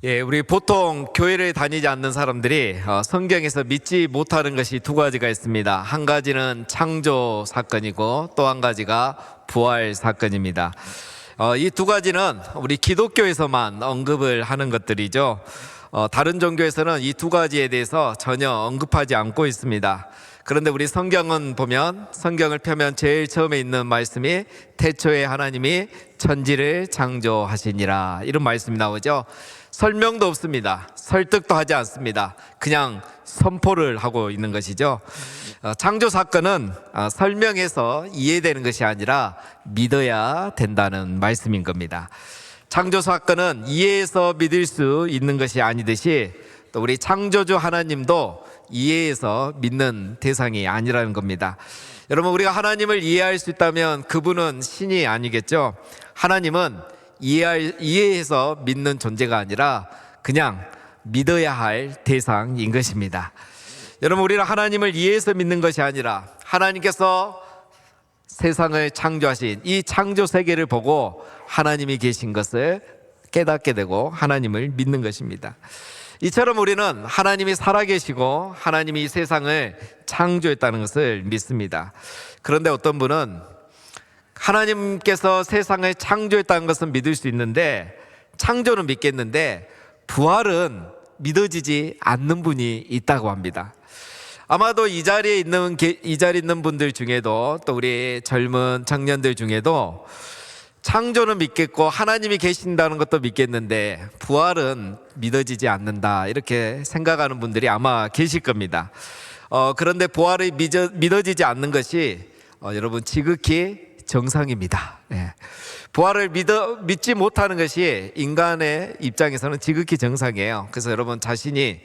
우리 보통 교회를 다니지 않는 사람들이 성경에서 믿지 못하는 것이 두 가지가 있습니다. 한 가지는 창조 사건이고 또 한 가지가 부활 사건입니다. 이 두 가지는 우리 기독교에서만 언급을 하는 것들이죠. 다른 종교에서는 이 두 가지에 대해서 전혀 언급하지 않고 있습니다. 그런데 우리 성경은 보면, 성경을 펴면 제일 처음에 있는 말씀이 태초에 하나님이 천지를 창조하시니라, 이런 말씀이 나오죠. 설명도 없습니다. 설득도 하지 않습니다. 그냥 선포를 하고 있는 것이죠. 창조 사건은 설명해서 이해되는 것이 아니라 믿어야 된다는 말씀인 겁니다. 창조 사건은 이해해서 믿을 수 있는 것이 아니듯이 또 우리 창조주 하나님도 이해해서 믿는 대상이 아니라는 겁니다. 여러분, 우리가 하나님을 이해할 수 있다면 그분은 신이 아니겠죠. 하나님은 이해해서 믿는 존재가 아니라 그냥 믿어야 할 대상인 것입니다. 여러분, 우리는 하나님을 이해해서 믿는 것이 아니라 하나님께서 세상을 창조하신 이 창조 세계를 보고 하나님이 계신 것을 깨닫게 되고 하나님을 믿는 것입니다. 이처럼 우리는 하나님이 살아계시고 하나님이 이 세상을 창조했다는 것을 믿습니다. 그런데 어떤 분은 하나님께서 세상을 창조했다는 것은 믿을 수 있는데, 창조는 믿겠는데 부활은 믿어지지 않는 분이 있다고 합니다. 아마도 이 자리에 있는 분들 중에도, 또 우리 젊은 청년들 중에도 창조는 믿겠고 하나님이 계신다는 것도 믿겠는데 부활은 믿어지지 않는다, 이렇게 생각하는 분들이 아마 계실 겁니다. 그런데 부활이 믿어지지 않는 것이 여러분 지극히 정상입니다. 부활을 믿지 못하는 것이 인간의 입장에서는 지극히 정상이에요. 그래서 여러분 자신이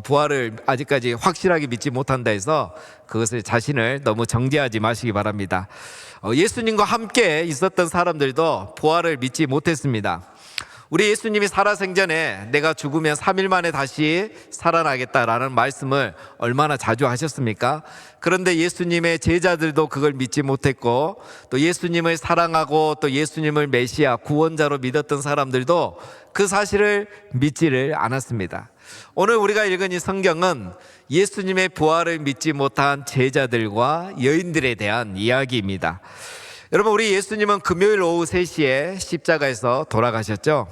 부활을 아직까지 확실하게 믿지 못한다 해서 그것을 자신을 너무 정죄하지 마시기 바랍니다. 예수님과 함께 있었던 사람들도 부활을 믿지 못했습니다. 우리 예수님이 살아생전에 내가 죽으면 3일 만에 다시 살아나겠다라는 말씀을 얼마나 자주 하셨습니까? 그런데 예수님의 제자들도 그걸 믿지 못했고, 또 예수님을 사랑하고 또 예수님을 메시아 구원자로 믿었던 사람들도 그 사실을 믿지를 않았습니다. 오늘 우리가 읽은 이 성경은 예수님의 부활을 믿지 못한 제자들과 여인들에 대한 이야기입니다. 여러분, 우리 예수님은 금요일 오후 3시에 십자가에서 돌아가셨죠.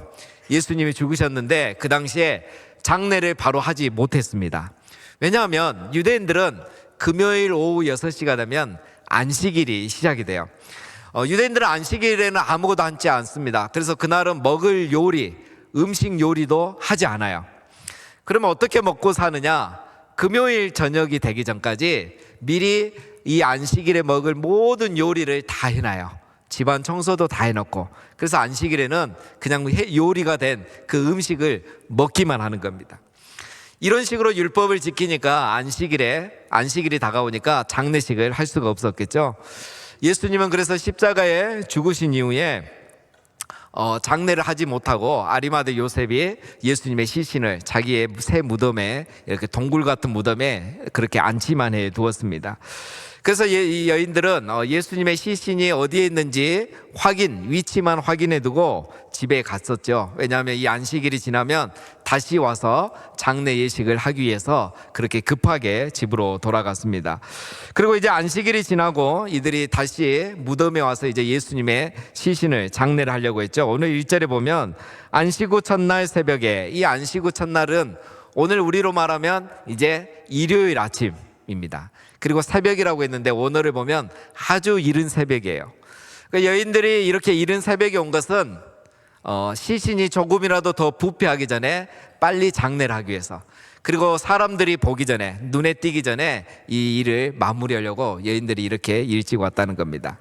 예수님이 죽으셨는데 그 당시에 장례를 바로 하지 못했습니다. 왜냐하면 유대인들은 금요일 오후 6시가 되면 안식일이 시작이 돼요. 유대인들은 안식일에는 아무것도 하지 않습니다. 그래서 그날은 먹을 요리, 음식 요리도 하지 않아요. 그러면 어떻게 먹고 사느냐? 금요일 저녁이 되기 전까지 미리 이 안식일에 먹을 모든 요리를 다 해놔요. 집안 청소도 다 해놓고. 그래서 안식일에는 그냥 요리가 된 그 음식을 먹기만 하는 겁니다. 이런 식으로 율법을 지키니까 안식일이 다가오니까 장례식을 할 수가 없었겠죠. 예수님은 그래서 십자가에 죽으신 이후에 장례를 하지 못하고 아리마대 요셉이 예수님의 시신을 자기의 새 무덤에, 이렇게 동굴 같은 무덤에 그렇게 안치만 해 두었습니다. 그래서 이 여인들은 예수님의 시신이 어디에 있는지 위치만 확인해 두고 집에 갔었죠. 왜냐하면 이 안식일이 지나면 다시 와서 장례 예식을 하기 위해서 그렇게 급하게 집으로 돌아갔습니다. 그리고 이제 안식일이 지나고 이들이 다시 무덤에 와서 이제 예수님의 시신을 장례를 하려고 했죠. 오늘 1절에 보면 안식 후 첫날 새벽에, 이 안식 후 첫날은 오늘 우리로 말하면 이제 일요일 아침입니다. 그리고 새벽이라고 했는데 오늘을 보면 아주 이른 새벽이에요. 그러니까 여인들이 이렇게 이른 새벽에 온 것은 시신이 조금이라도 더 부패하기 전에 빨리 장례를 하기 위해서, 그리고 사람들이 보기 전에, 눈에 띄기 전에 이 일을 마무리하려고 여인들이 이렇게 일찍 왔다는 겁니다.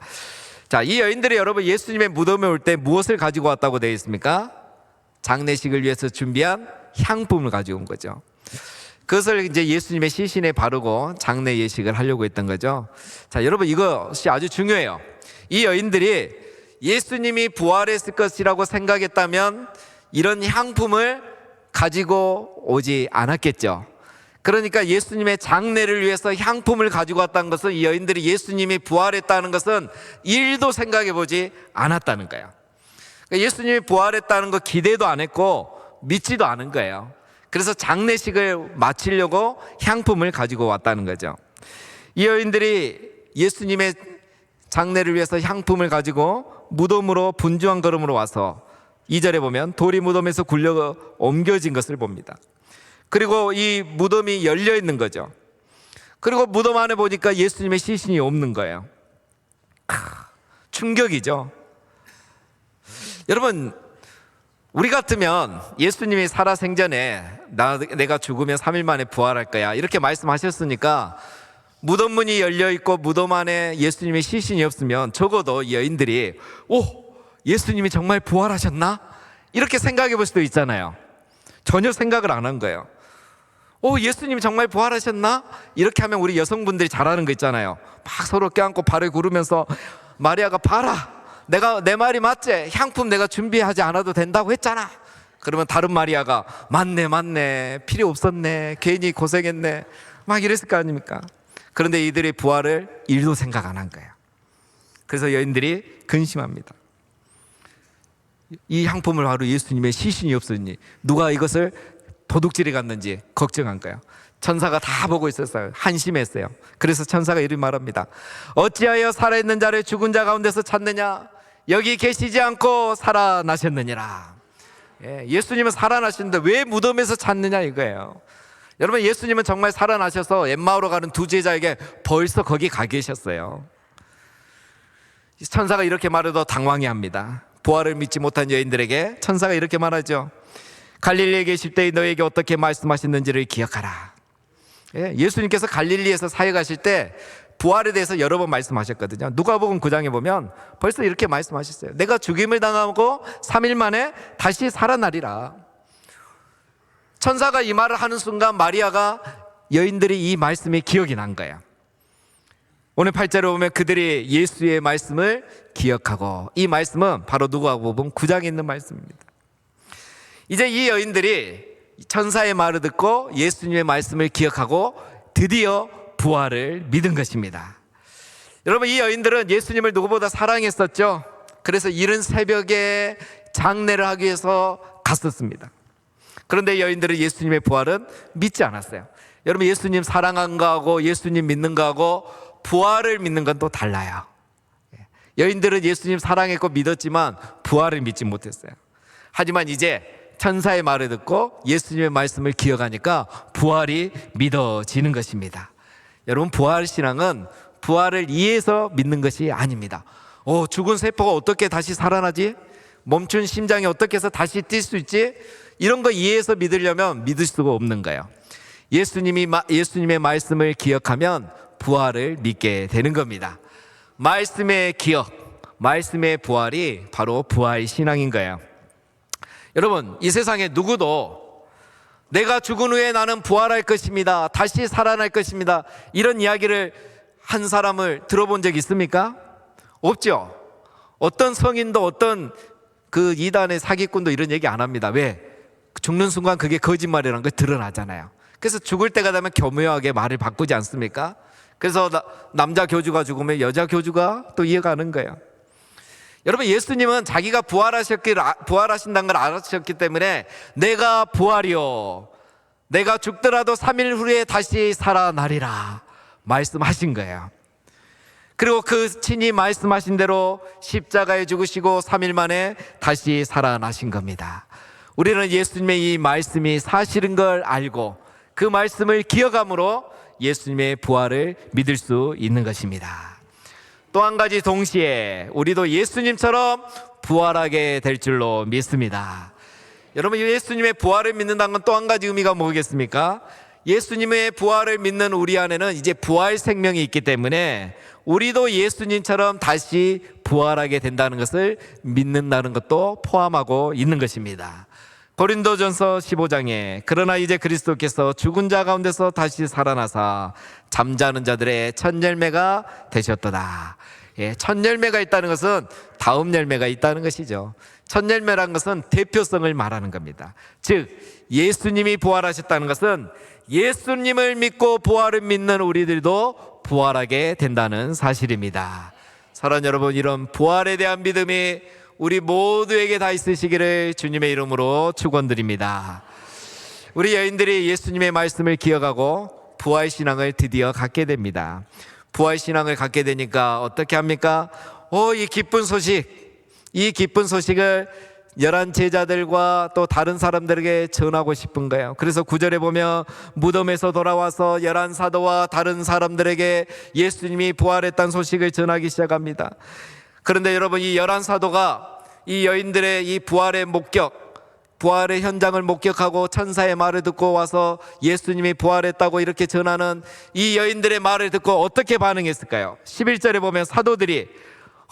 자, 이 여인들이 여러분 예수님의 무덤에 올 때 무엇을 가지고 왔다고 되어 있습니까? 장례식을 위해서 준비한 향품을 가지고 온 거죠. 그것을 이제 예수님의 시신에 바르고 장례 예식을 하려고 했던 거죠. 자, 여러분, 이것이 아주 중요해요. 이 여인들이 예수님이 부활했을 것이라고 생각했다면 이런 향품을 가지고 오지 않았겠죠. 그러니까 예수님의 장례를 위해서 향품을 가지고 왔다는 것은, 이 여인들이 예수님이 부활했다는 것은 1도 생각해 보지 않았다는 거예요. 그러니까 예수님이 부활했다는 거 기대도 안 했고 믿지도 않은 거예요. 그래서 장례식을 마치려고 향품을 가지고 왔다는 거죠. 이 여인들이 예수님의 장례를 위해서 향품을 가지고 무덤으로 분주한 걸음으로 와서 2절에 보면 돌이 무덤에서 굴려 옮겨진 것을 봅니다. 그리고 이 무덤이 열려 있는 거죠. 그리고 무덤 안에 보니까 예수님의 시신이 없는 거예요. 충격이죠. 여러분, 우리 같으면 예수님이 살아생전에 내가 죽으면 3일 만에 부활할 거야 이렇게 말씀하셨으니까 무덤 문이 열려있고 무덤 안에 예수님의 시신이 없으면 적어도 여인들이 예수님이 정말 부활하셨나? 이렇게 생각해 볼 수도 있잖아요. 전혀 생각을 안 한 거예요. 예수님이 정말 부활하셨나? 이렇게 하면 우리 여성분들이 잘하는 거 있잖아요. 막 서로 껴안고 발을 구르면서 마리아가 봐라, 내 말이 맞지? 향품 내가 준비하지 않아도 된다고 했잖아. 그러면 다른 마리아가 맞네 필요 없었네, 괜히 고생했네, 막 이랬을 거 아닙니까? 그런데 이들의 부활을 1도 생각 안 한 거예요. 그래서 여인들이 근심합니다. 이 향품을 바로 예수님의 시신이 없으니 누가 이것을 도둑질해 갔는지 걱정한 거예요. 천사가 다 보고 있었어요. 한심했어요. 그래서 천사가 이렇게 말합니다. 어찌하여 살아있는 자를 죽은 자 가운데서 찾느냐? 여기 계시지 않고 살아나셨느니라. 예수님은 살아나셨는데 왜 무덤에서 찾느냐 이거예요. 여러분, 예수님은 정말 살아나셔서 엠마오로 가는 두 제자에게 벌써 거기 가 계셨어요. 천사가 이렇게 말해도 당황해합니다. 부활을 믿지 못한 여인들에게 천사가 이렇게 말하죠. 갈릴리에 계실 때 너에게 어떻게 말씀하셨는지를 기억하라. 예수님께서 갈릴리에서 사역하실 때 부활에 대해서 여러 번 말씀하셨거든요. 누가복음 9장에 보면 벌써 이렇게 말씀하셨어요. 내가 죽임을 당하고 3일 만에 다시 살아나리라. 천사가 이 말을 하는 순간 마리아가, 여인들이 이 말씀이 기억이 난 거예요. 오늘 8절에 보면 그들이 예수의 말씀을 기억하고, 이 말씀은 바로 누가복음 9장에 있는 말씀입니다. 이제 이 여인들이 천사의 말을 듣고 예수님의 말씀을 기억하고 드디어 부활을 믿은 것입니다. 여러분, 이 여인들은 예수님을 누구보다 사랑했었죠. 그래서 이른 새벽에 장례를 하기 위해서 갔었습니다. 그런데 여인들은 예수님의 부활은 믿지 않았어요. 여러분, 예수님 사랑한 거하고 예수님 믿는 거하고 부활을 믿는 건 또 달라요. 여인들은 예수님 사랑했고 믿었지만 부활을 믿지 못했어요. 하지만 이제 천사의 말을 듣고 예수님의 말씀을 기억하니까 부활이 믿어지는 것입니다. 여러분, 부활신앙은 부활을 이해해서 믿는 것이 아닙니다. 죽은 세포가 어떻게 다시 살아나지? 멈춘 심장이 어떻게 해서 다시 뛸 수 있지? 이런 거 이해해서 믿으려면 믿을 수가 없는 거예요. 예수님의 말씀을 기억하면 부활을 믿게 되는 겁니다. 말씀의 기억, 말씀의 부활이 바로 부활신앙인 거예요. 여러분, 이 세상에 누구도 내가 죽은 후에 나는 부활할 것입니다, 다시 살아날 것입니다, 이런 이야기를 한 사람을 들어본 적 있습니까? 없죠. 어떤 성인도 어떤 그 이단의 사기꾼도 이런 얘기 안 합니다. 왜? 죽는 순간 그게 거짓말이라는 게 드러나잖아요. 그래서 죽을 때가 되면 교묘하게 말을 바꾸지 않습니까? 그래서 남자 교주가 죽으면 여자 교주가 또 이해가는 거예요. 여러분, 예수님은 자기가 부활하신다는 걸 아셨기 때문에 내가 부활이요, 내가 죽더라도 3일 후에 다시 살아나리라 말씀하신 거예요. 그리고 그 친히 말씀하신 대로 십자가에 죽으시고 3일 만에 다시 살아나신 겁니다. 우리는 예수님의 이 말씀이 사실인 걸 알고 그 말씀을 기억함으로 예수님의 부활을 믿을 수 있는 것입니다. 또 한 가지, 동시에 우리도 예수님처럼 부활하게 될 줄로 믿습니다. 여러분, 예수님의 부활을 믿는다는 건 또 한 가지 의미가 뭐겠습니까? 예수님의 부활을 믿는 우리 안에는 이제 부활 생명이 있기 때문에 우리도 예수님처럼 다시 부활하게 된다는 것을 믿는다는 것도 포함하고 있는 것입니다. 고린도전서 15장에 그러나 이제 그리스도께서 죽은 자 가운데서 다시 살아나사 잠자는 자들의 첫 열매가 되셨도다. 첫 열매가 있다는 것은 다음 열매가 있다는 것이죠. 첫 열매라는 것은 대표성을 말하는 겁니다. 즉, 예수님이 부활하셨다는 것은 예수님을 믿고 부활을 믿는 우리들도 부활하게 된다는 사실입니다. 사랑하는 여러분, 이런 부활에 대한 믿음이 우리 모두에게 다 있으시기를 주님의 이름으로 축원드립니다. 우리 여인들이 예수님의 말씀을 기억하고 부활신앙을 드디어 갖게 됩니다. 부활신앙을 갖게 되니까 어떻게 합니까? 이 기쁜 소식을 11 제자들과 또 다른 사람들에게 전하고 싶은 거예요. 그래서 9절에 보면 무덤에서 돌아와서 11 사도와 다른 사람들에게 예수님이 부활했다는 소식을 전하기 시작합니다. 그런데 여러분, 이 11 사도가 이 여인들의 이 부활의 현장을 목격하고 천사의 말을 듣고 와서 예수님이 부활했다고 이렇게 전하는 이 여인들의 말을 듣고 어떻게 반응했을까요? 11절에 보면 사도들이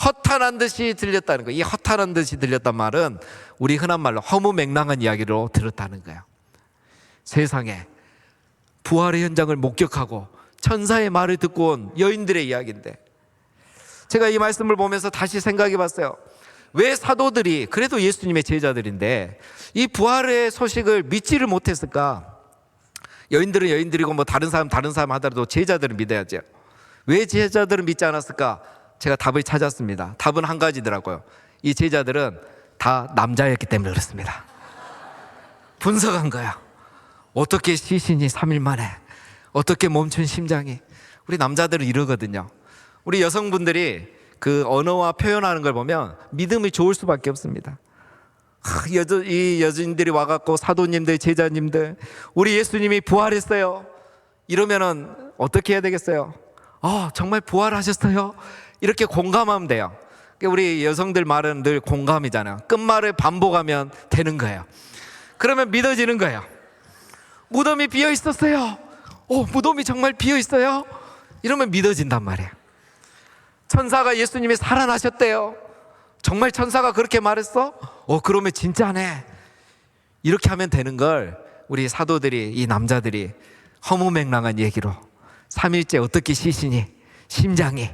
허탄한 듯이 들렸다는 거예요. 이 허탄한 듯이 들렸단 말은 우리 흔한 말로 허무맹랑한 이야기로 들었다는 거예요. 세상에 부활의 현장을 목격하고 천사의 말을 듣고 온 여인들의 이야기인데, 제가 이 말씀을 보면서 다시 생각해 봤어요. 왜 사도들이, 그래도 예수님의 제자들인데, 이 부활의 소식을 믿지를 못했을까? 여인들은 여인들이고 뭐 다른 사람 하더라도 제자들은 믿어야죠. 왜 제자들은 믿지 않았을까? 제가 답을 찾았습니다. 답은 한 가지더라고요. 이 제자들은 다 남자였기 때문에 그렇습니다. 분석한 거야. 어떻게 시신이 3일 만에, 어떻게 멈춘 심장이. 우리 남자들은 이러거든요. 우리 여성분들이 그 언어와 표현하는 걸 보면 믿음이 좋을 수밖에 없습니다. 이 여인들이 와갖고 사도님들, 제자님들, 우리 예수님이 부활했어요, 이러면은 어떻게 해야 되겠어요? 정말 부활하셨어요, 이렇게 공감하면 돼요. 우리 여성들 말은 늘 공감이잖아요. 끝말을 반복하면 되는 거예요. 그러면 믿어지는 거예요. 무덤이 비어 있었어요. 무덤이 정말 비어 있어요, 이러면 믿어진단 말이에요. 천사가 예수님이 살아나셨대요. 정말 천사가 그렇게 말했어? 그러면 진짜네. 이렇게 하면 되는 걸 우리 사도들이, 이 남자들이 허무맹랑한 얘기로 3일째 어떻게 시신이, 심장이,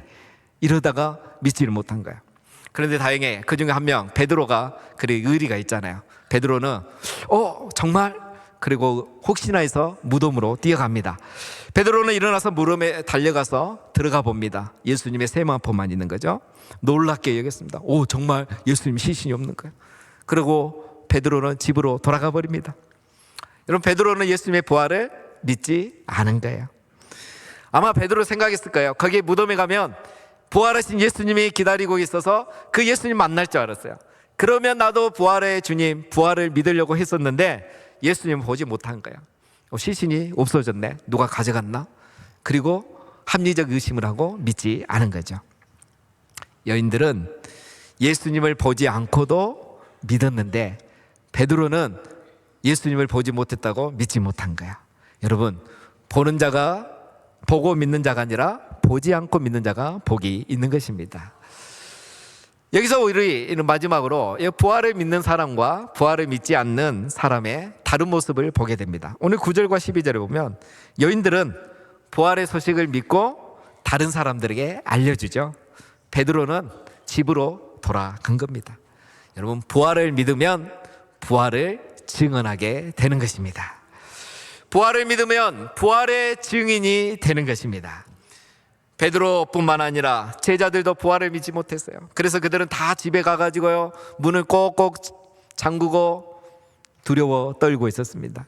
이러다가 믿지를 못한 거야. 그런데 다행히 그 중에 한 명, 베드로가 그래 의리가 있잖아요. 베드로는 정말, 그리고 혹시나 해서 무덤으로 뛰어갑니다. 베드로는 일어나서 무덤에 달려가서 들어가 봅니다. 예수님의 세마포만 있는 거죠. 놀랍게 여겼습니다. 정말 예수님 시신이 없는 거예요. 그리고 베드로는 집으로 돌아가 버립니다. 여러분, 베드로는 예수님의 부활을 믿지 않은 거예요. 아마 베드로 생각했을 거예요. 거기 무덤에 가면 부활하신 예수님이 기다리고 있어서 그 예수님 만날 줄 알았어요. 그러면 나도 부활의 주님, 부활을 믿으려고 했었는데 예수님 보지 못한 거야. 시신이 없어졌네, 누가 가져갔나? 그리고 합리적 의심을 하고 믿지 않은 거죠. 여인들은 예수님을 보지 않고도 믿었는데 베드로는 예수님을 보지 못했다고 믿지 못한 거야. 여러분, 보는 자가 보고 믿는 자가 아니라 보지 않고 믿는 자가 복이 있는 것입니다. 여기서 우리 마지막으로 부활을 믿는 사람과 부활을 믿지 않는 사람의 다른 모습을 보게 됩니다. 오늘 9절과 12절에 보면 여인들은 부활의 소식을 믿고 다른 사람들에게 알려주죠. 베드로는 집으로 돌아간 겁니다. 여러분, 부활을 믿으면 부활을 증언하게 되는 것입니다. 부활을 믿으면 부활의 증인이 되는 것입니다. 베드로뿐만 아니라 제자들도 부활을 믿지 못했어요. 그래서 그들은 다 집에 가가지고요, 문을 꼭꼭 잠그고 두려워 떨고 있었습니다.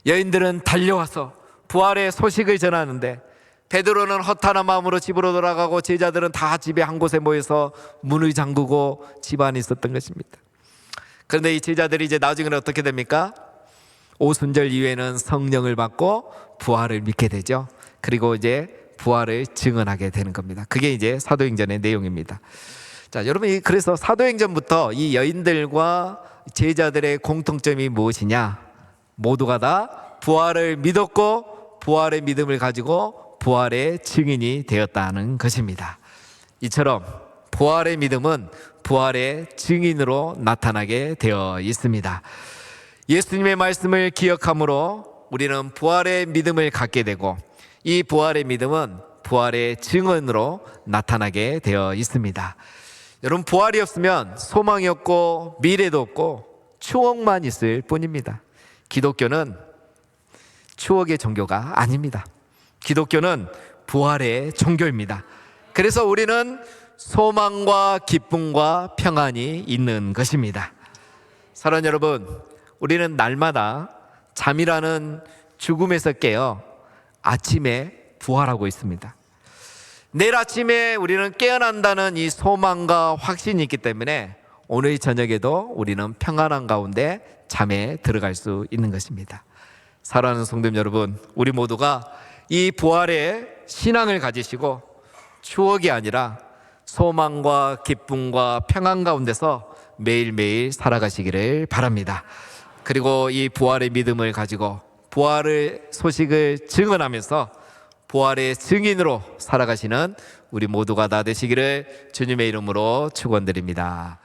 여인들은 달려와서 부활의 소식을 전하는데 베드로는 허탄한 마음으로 집으로 돌아가고 제자들은 다 집에 한 곳에 모여서 문을 잠그고 집 안에 있었던 것입니다. 그런데 이 제자들이 이제 나중에는 어떻게 됩니까? 오순절 이후에는 성령을 받고 부활을 믿게 되죠. 그리고 이제 부활을 증언하게 되는 겁니다. 그게 이제 사도행전의 내용입니다. 자, 여러분, 그래서 사도행전부터 이 여인들과 제자들의 공통점이 무엇이냐? 모두가 다 부활을 믿었고 부활의 믿음을 가지고 부활의 증인이 되었다는 것입니다. 이처럼 부활의 믿음은 부활의 증인으로 나타나게 되어 있습니다. 예수님의 말씀을 기억함으로 우리는 부활의 믿음을 갖게 되고 이 부활의 믿음은 부활의 증언으로 나타나게 되어 있습니다. 여러분, 부활이 없으면 소망이 없고 미래도 없고 추억만 있을 뿐입니다. 기독교는 추억의 종교가 아닙니다. 기독교는 부활의 종교입니다. 그래서 우리는 소망과 기쁨과 평안이 있는 것입니다. 사랑하는 여러분, 우리는 날마다 잠이라는 죽음에서 깨어 아침에 부활하고 있습니다. 내일 아침에 우리는 깨어난다는 이 소망과 확신이 있기 때문에 오늘 저녁에도 우리는 평안한 가운데 잠에 들어갈 수 있는 것입니다. 사랑하는 성도님 여러분, 우리 모두가 이 부활의 신앙을 가지시고 추억이 아니라 소망과 기쁨과 평안 가운데서 매일매일 살아가시기를 바랍니다. 그리고 이 부활의 믿음을 가지고 부활의 소식을 증언하면서 부활의 증인으로 살아가시는 우리 모두가 다 되시기를 주님의 이름으로 축원드립니다.